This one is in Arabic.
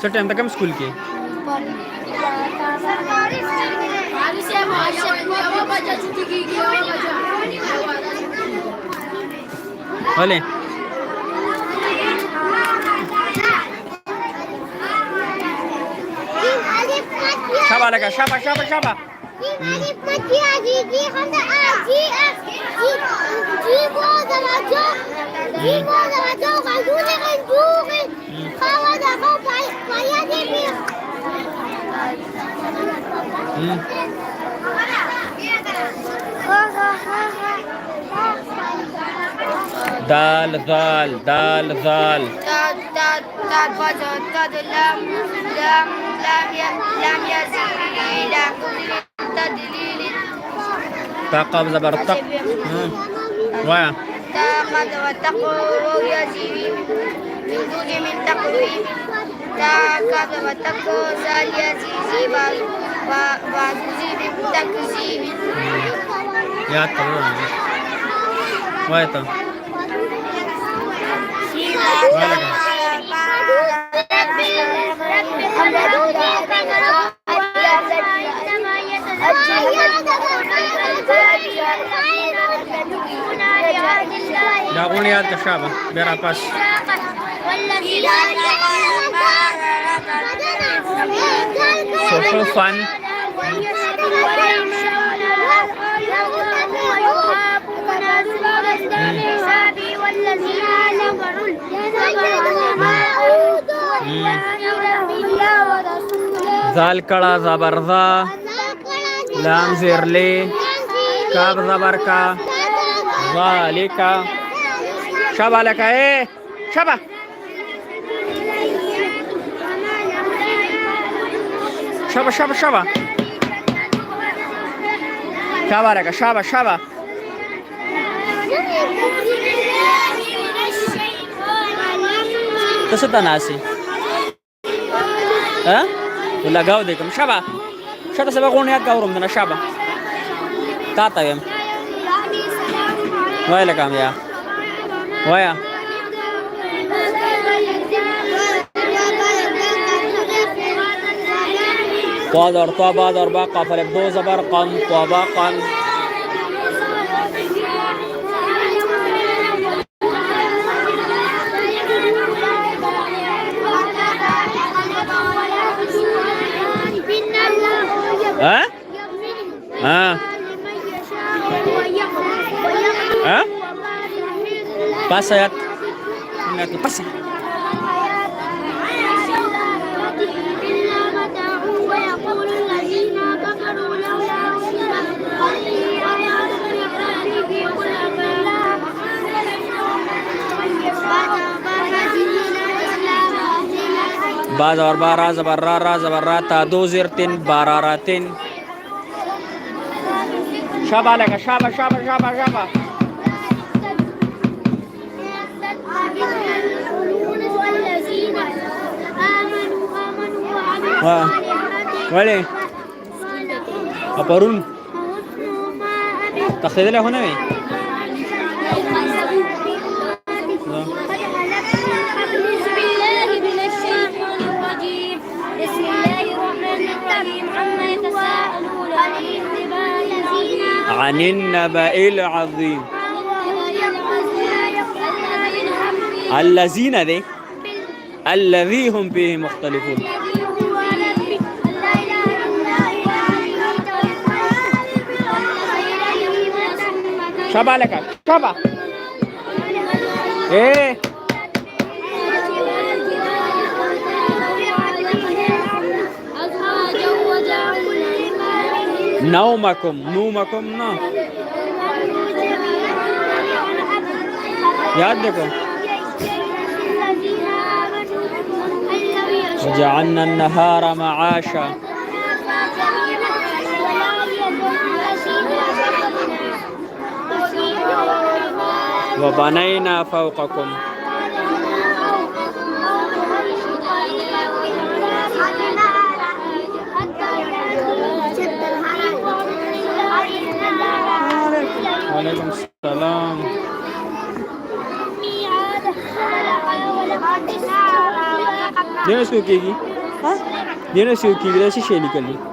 छोटे हम तक हम स्कूल के बोले शाबा लगा शाबा शाबा शाबा دال ذال دال ذال لام يزيد تدليل تقب زبر تق ويا تقد وتقو يزيد من دون من تقويم تقد وتقو زال يزيد وزيد تكزيب يا تقول ويا تقول يقول يا الشابة براباس صحفا ذال کڑا زبر ذا لام زیر لے کاب زبر کا ذالک شبا لکا اے شبا شبا شبا شبا شبا لکا شبا شبا تستا ناسي ها ولا قاودكم شبا شبا سبقوني قاورم من شبا تاتا يم ويا لكم يا ويا طادر طابادر باقا فلبدو زبر قم طبقا ها ها ها pasa ya nggak pasa bazar bara zabarra zabarrata dozirtin bararatin shaba laka shaba shaba shaba shaba wah wale aparun تاخذ له هنا وين عن النبأ العظيم الذين ذي الذي هم فيه مختلفون شبا لك شبا ايه نومكم نومكم نوم याद देखो وجعلنا النهار معاشا وبنينا فوقكم وعليكم السلام Dino squeaky. Ha? Dino squeaky. Dino si Shelly Kali.